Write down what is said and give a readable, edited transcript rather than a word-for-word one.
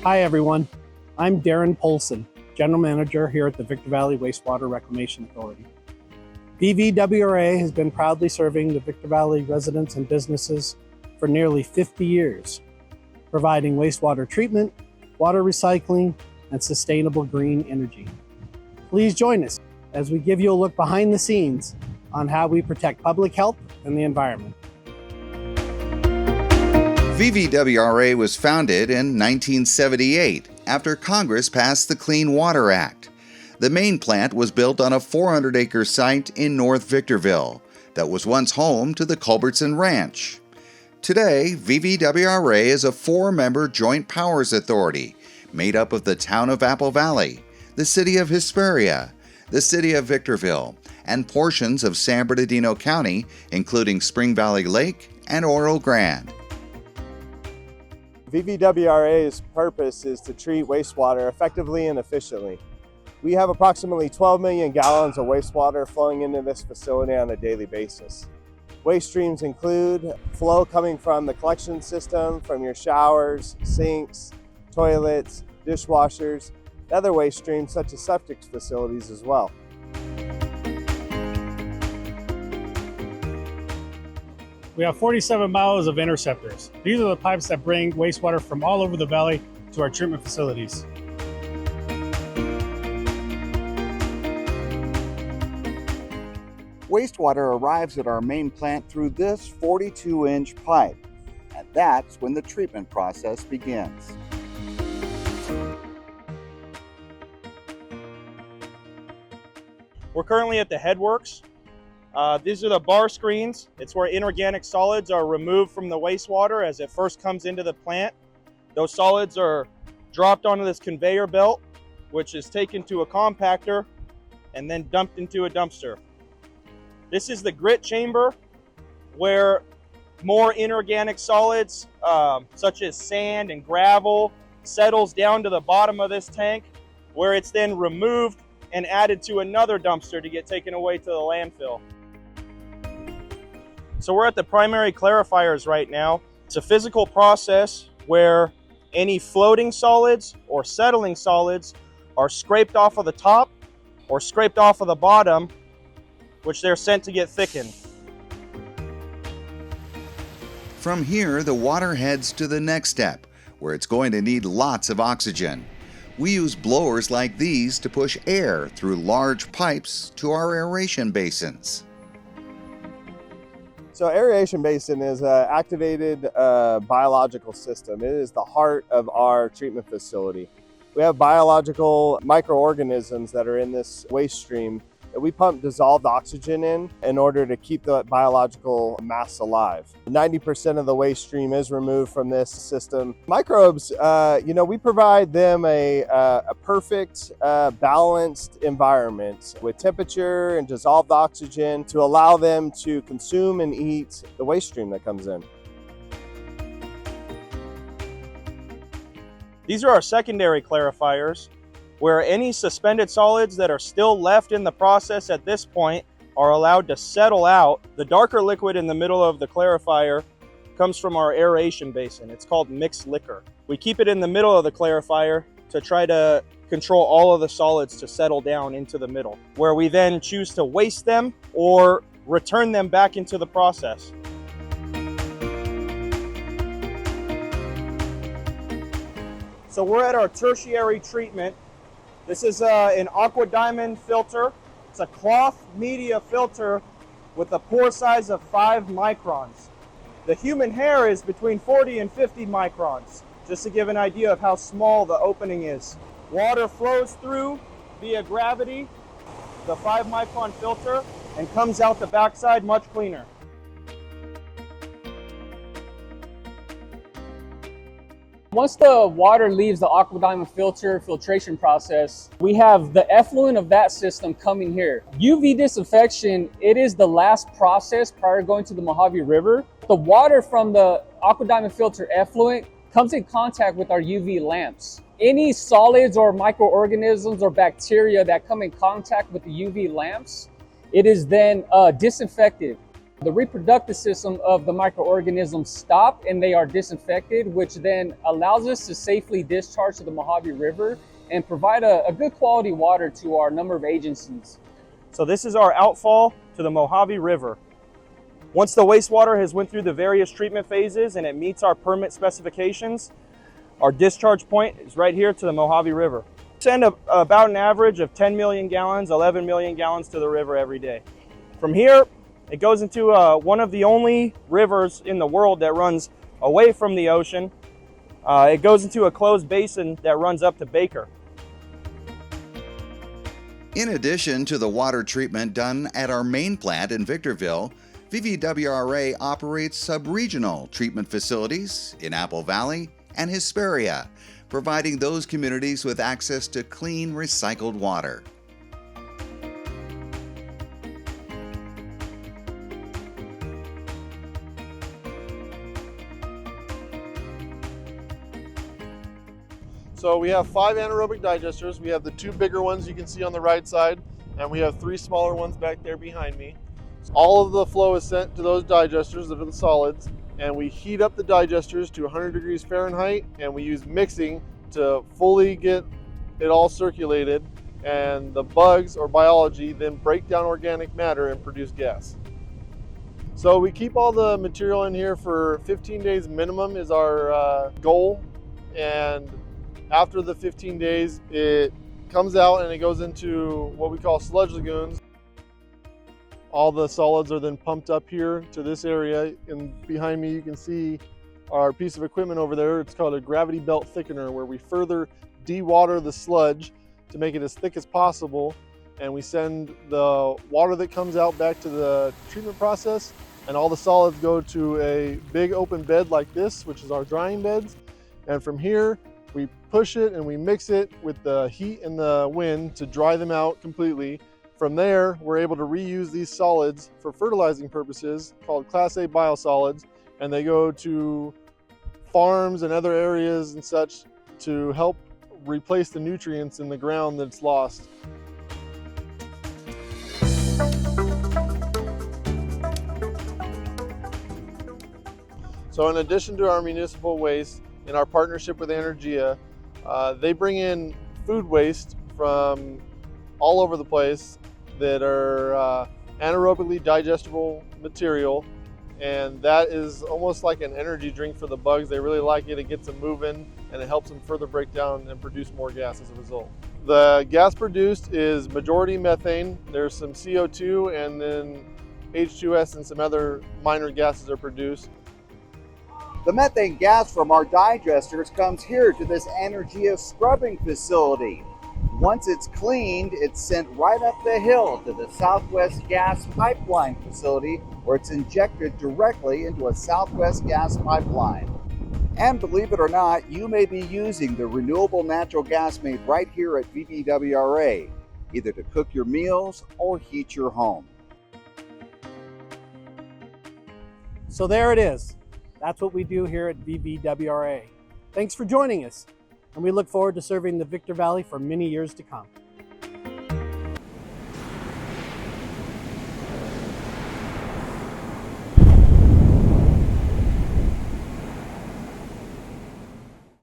Hi everyone, I'm Darren Polson, General Manager here at the Victor Valley Wastewater Reclamation Authority. VVWRA has been proudly serving the Victor Valley residents and businesses for nearly 50 years, providing wastewater treatment, water recycling, and sustainable green energy. Please join us as we give you a look behind the scenes on how we protect public health and the environment. VVWRA was founded in 1978 after Congress passed the Clean Water Act. The main plant was built on a 400-acre site in North Victorville that was once home to the Culbertson Ranch. Today, VVWRA is a 4-member joint powers authority made up of the town of Apple Valley, the city of Hesperia, the city of Victorville, and portions of San Bernardino County, including Spring Valley Lake and Oro Grande. VVWRA's purpose is to treat wastewater effectively and efficiently. We have approximately 12 million gallons of wastewater flowing into this facility on a daily basis. Waste streams include flow coming from the collection system, from your showers, sinks, toilets, dishwashers, and other waste streams such as septic facilities as well. We have 47 miles of interceptors. These are the pipes that bring wastewater from all over the valley to our treatment facilities. Wastewater arrives at our main plant through this 42-inch pipe, and that's when the treatment process begins. We're currently at the headworks. These are the bar screens. It's where inorganic solids are removed from the wastewater as it first comes into the plant. Those solids are dropped onto this conveyor belt, which is taken to a compactor and then dumped into a dumpster. This is the grit chamber, where more inorganic solids, such as sand and gravel, settles down to the bottom of this tank, where it's then removed and added to another dumpster to get taken away to the landfill. So we're at the primary clarifiers right now. It's a physical process where any floating solids or settling solids are scraped off of the top or scraped off of the bottom, which they're sent to get thickened. From here, the water heads to the next step, where it's going to need lots of oxygen. We use blowers like these to push air through large pipes to our aeration basins. So aeration basin is an activated biological system. It is the heart of our treatment facility. We have biological microorganisms that are in this waste stream that we pump dissolved oxygen in order to keep the biological mass alive. 90% of the waste stream is removed from this system. Microbes, we provide them a perfect, balanced environment with temperature and dissolved oxygen to allow them to consume and eat the waste stream that comes in. These are our secondary clarifiers, where any suspended solids that are still left in the process at this point are allowed to settle out. The darker liquid in the middle of the clarifier comes from our aeration basin. It's called mixed liquor. We keep it in the middle of the clarifier to try to control all of the solids to settle down into the middle, where we then choose to waste them or return them back into the process. So we're at our tertiary treatment. This is an aqua diamond filter. It's a cloth media filter with a pore size of 5 microns. The human hair is between 40 and 50 microns, just to give an idea of how small the opening is. Water flows through via gravity, the 5 micron filter, and comes out the backside much cleaner. Once the water leaves the aqua diamond filter filtration process, we have the effluent of that system coming here. UV disinfection, it is the last process prior to going to the Mojave River. The water from the aqua diamond filter effluent comes in contact with our UV lamps. Any solids or microorganisms or bacteria that come in contact with the UV lamps, it is then disinfected. The reproductive system of the microorganisms stop and they are disinfected, which then allows us to safely discharge to the Mojave River and provide a good quality water to our number of agencies. So this is our outfall to the Mojave River. Once the wastewater has went through the various treatment phases and it meets our permit specifications, our discharge point is right here to the Mojave River. We send about an average of 10 million gallons, 11 million gallons to the river every day. From here, it goes into one of the only rivers in the world that runs away from the ocean. It goes into a closed basin that runs up to Baker. In addition to the water treatment done at our main plant in Victorville, VVWRA operates sub-regional treatment facilities in Apple Valley and Hesperia, providing those communities with access to clean, recycled water. So we have 5 anaerobic digesters. We have the 2 bigger ones you can see on the right side, and we have 3 smaller ones back there behind me. All of the flow is sent to those digesters that are the solids, and we heat up the digesters to 100 degrees Fahrenheit, and we use mixing to fully get it all circulated, and the bugs or biology then break down organic matter and produce gas. So we keep all the material in here for 15 days minimum is our goal, and after the 15 days, it comes out and it goes into what we call sludge lagoons. All the solids are then pumped up here to this area, and behind me you can see our piece of equipment over there. It's called a gravity belt thickener, where we further dewater the sludge to make it as thick as possible, and we send the water that comes out back to the treatment process, and all the solids go to a big open bed like this, which is our drying beds. And from here we push it and we mix it with the heat and the wind to dry them out completely. From there, we're able to reuse these solids for fertilizing purposes, called Class A biosolids, and they go to farms and other areas and such to help replace the nutrients in the ground that's lost. So in addition to our municipal waste, in our partnership with Energia, they bring in food waste from all over the place that are anaerobically digestible material, and that is almost like an energy drink for the bugs. They really like it. It gets them moving, and it helps them further break down and produce more gas as a result. The gas produced is majority methane. There's some CO2, and then H2S and some other minor gases are produced. The methane gas from our digesters comes here to this Energia scrubbing facility. Once it's cleaned, it's sent right up the hill to the Southwest Gas Pipeline facility, where it's injected directly into a Southwest Gas pipeline. And believe it or not, you may be using the renewable natural gas made right here at VVWRA, either to cook your meals or heat your home. So there it is. That's what we do here at VVWRA. Thanks for joining us, and we look forward to serving the Victor Valley for many years to come.